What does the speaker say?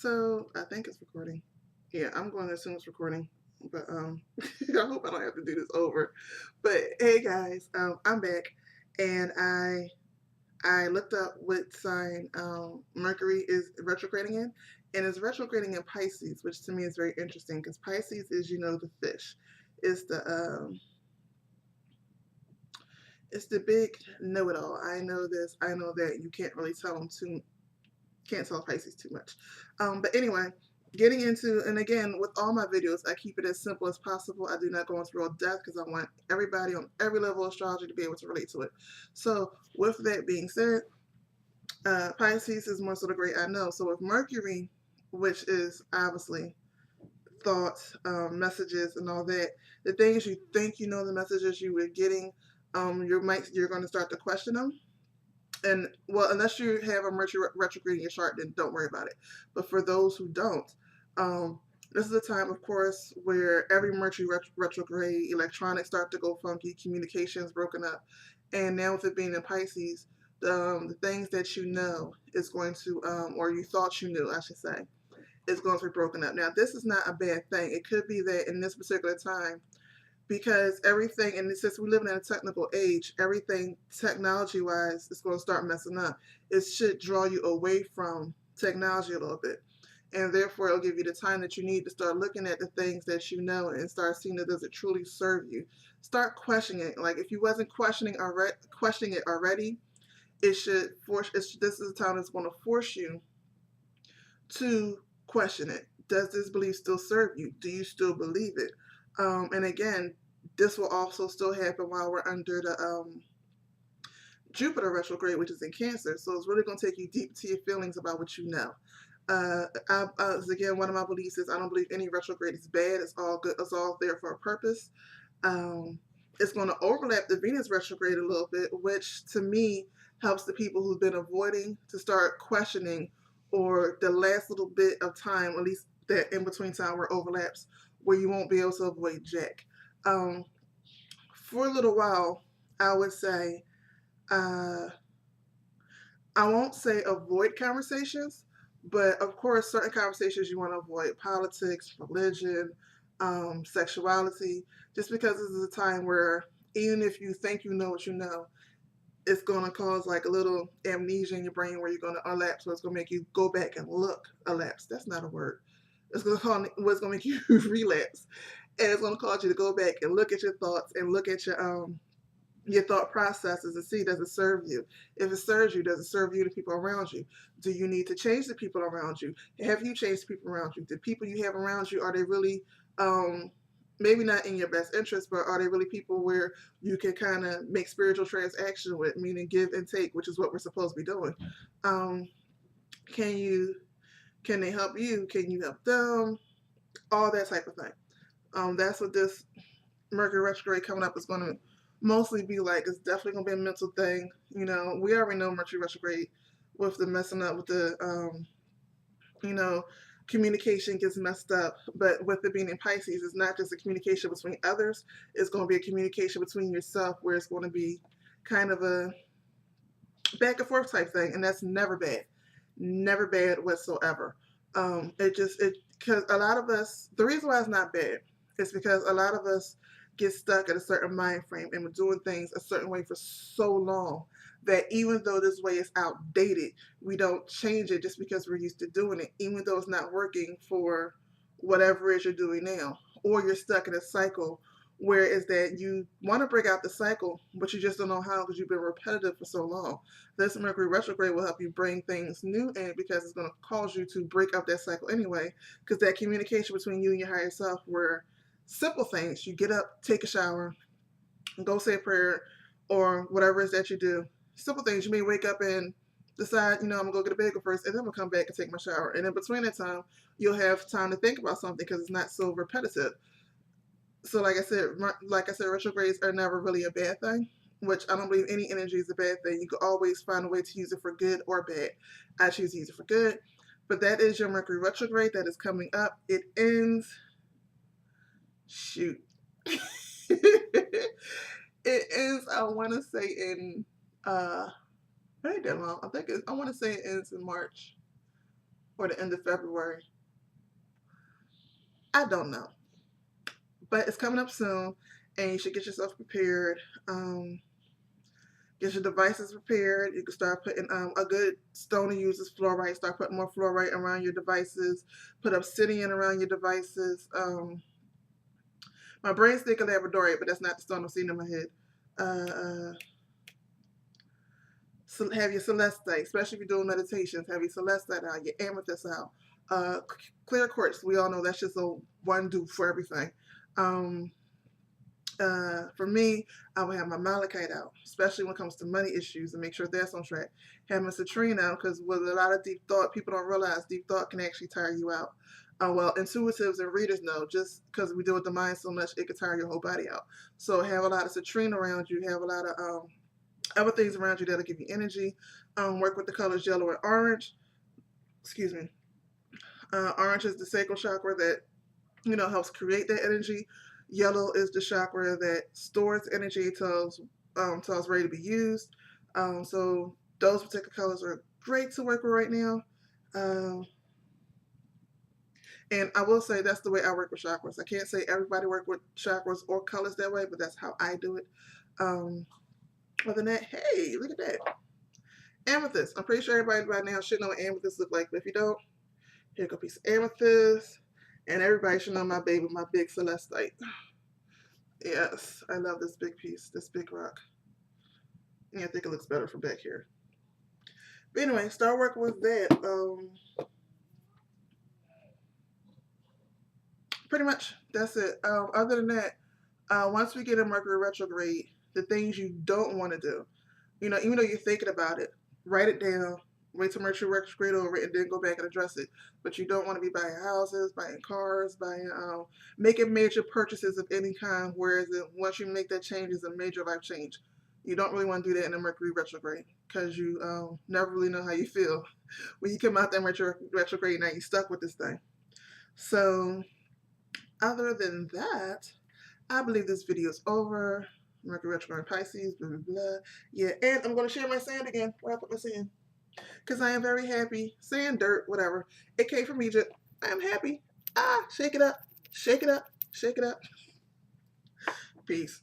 So I think it's recording. Yeah, I'm going to assume it's recording, but I hope I don't have to do this over. But hey guys, I'm back, and I looked up what sign Mercury is retrograding in, and it's retrograding in Pisces, which to me is very interesting because Pisces is, the fish. It's the um, it's the big know-it-all. I know this, I know that. You can't really tell them too can't tell Pisces too much. But anyway, getting into, and again, with all my videos, I keep it as simple as possible. I do not go into real depth because I want everybody on every level of astrology to be able to relate to it. So with that being said, Pisces is more so the great I know. So with Mercury, which is obviously thoughts, messages, and all that, the things you think you know, the messages you were getting, you're going to start to question them. And well, unless you have a Mercury retrograde in your chart, then don't worry about it. But for those who don't, um, this is a time, of course, where every Mercury retrograde, electronics start to go funky, communications broken up, and now with it being in Pisces, the things that you know is going to, or you thought you knew, I should say, is going to be broken up. Now, this is not a bad thing. It could be that in this particular time, because everything, and since we live in a technical age, everything technology wise is going to start messing up. It should draw you away from technology a little bit, and therefore it'll give you the time that you need to start looking at the things that you know and start seeing that does it truly serve you. Start questioning it. Like if you wasn't questioning it already, it should force. This is a time that's going to force you to question it. Does this belief still serve you? Do you still believe it? And again, this will also still happen while we're under the Jupiter retrograde, which is in Cancer. So it's really going to take you deep to your feelings about what you know. Again, one of my beliefs is I don't believe any retrograde is bad. It's all good. It's all there for a purpose. Um, it's going to overlap the Venus retrograde a little bit, which to me helps the people who've been avoiding to start questioning, or the last little bit of time, at least that in between time where it overlaps, where you won't be able to avoid Jack. Um, for a little while, I would say, uh, I won't say avoid conversations, but of course, certain conversations you want to avoid: politics, religion, sexuality, just because this is a time where even if you think you know what you know, it's going to cause like a little amnesia in your brain where you're going to elapse, so it's going to make you go back and look. Elapse, that's not a word. It's going to call what's going to make you relapse, and it's going to cause you to go back and look at your thoughts and look at your thought processes and see, does it serve you? If it serves you, does it serve you, the people around you? Do you need to change the people around you? Have you changed the people around you? The people you have around you, are they really maybe not in your best interest, but are they really people where you can kind of make spiritual transaction with, meaning give and take, which is what we're supposed to be doing? um, can you can they help you? Can you help them? All that type of thing. That's what this Mercury retrograde coming up is going to mostly be like. It's definitely going to be a mental thing. We already know Mercury retrograde with the messing up with the, you know, communication gets messed up. But with it being in Pisces, it's not just a communication between others. It's going to be a communication between yourself, where it's going to be kind of a back and forth type thing, and that's never bad whatsoever. Because a lot of us, the reason why it's not bad is because a lot of us get stuck in a certain mind frame and we're doing things a certain way for so long that even though this way is outdated, we don't change it just because we're used to doing it, even though it's not working for whatever it is you're doing now, or you're stuck in a cycle where is that you want to break out the cycle, but you just don't know how because you've been repetitive for so long. This Mercury retrograde will help you bring things new in, because it's going to cause you to break up that cycle anyway, because that communication between you and your higher self, where simple things, you get up, take a shower, go say a prayer, or whatever it is that you do. Simple things, you may wake up and decide, I'm going to go get a bagel first, and then I'm going to come back and take my shower. And in between that time, you'll have time to think about something because it's not so repetitive. So like I said, retrogrades are never really a bad thing, which I don't believe any energy is a bad thing. You can always find a way to use it for good or bad. I choose to use it for good. But that is your Mercury retrograde that is coming up. It ends, shoot. It ends, I want to say in, ain't that long. I want to say it ends in March or the end of February. I don't know. But it's coming up soon, and you should get yourself prepared. Get your devices prepared. You can start putting a good stone to use is fluorite. Start putting more fluorite around your devices. Put obsidian around your devices. My brain's thinking labradorite, but that's not the stone I'm seeing in my head. So have your celestite, especially if you're doing meditations. Have your celestite out, your amethyst out. Clear quartz, we all know that's just a one do for everything. For me, I would have my malachite out, especially when it comes to money issues, and make sure that's on track. Have my citrine out, because with a lot of deep thought, people don't realize deep thought can actually tire you out. Well, intuitives and readers know, just because we deal with the mind so much, it can tire your whole body out. So have a lot of citrine around you. Have a lot of other things around you that'll give you energy. Work with the colors yellow and orange. Excuse me. Orange is the sacral chakra that helps create that energy. Yellow is the chakra that stores energy till it's ready to be used. So those particular colors are great to work with right now. And I will say that's the way I work with chakras. I can't say everybody work with chakras or colors that way, but that's how I do it. Other than that, hey, look at that. Amethyst. I'm pretty sure everybody by now should know what amethyst look like, but if you don't, here go a piece of amethyst. And everybody should know my baby, my big celestite. Yes, I love this big piece, this big rock. Yeah, I think it looks better from back here. But anyway, start working with that. Pretty much, that's it. Other than that, once we get in Mercury retrograde, the things you don't want to do, even though you're thinking about it, write it down, wait till Mercury retrograde over it, and then go back and address it. But you don't want to be buying houses, buying cars, making major purchases of any kind, whereas once you make that change, it's a major life change. You don't really want to do that in a Mercury retrograde, because you never really know how you feel. When you come out that Mercury retrograde, now you're stuck with this thing. So, other than that, I believe this video is over. Mercury retrograde Pisces, blah, blah, blah. Yeah, and I'm going to share my sand again. Where I put my sand. Because I am very happy. Sand, dirt, whatever. It came from Egypt. I am happy. Shake it up. Shake it up. Shake it up. Peace.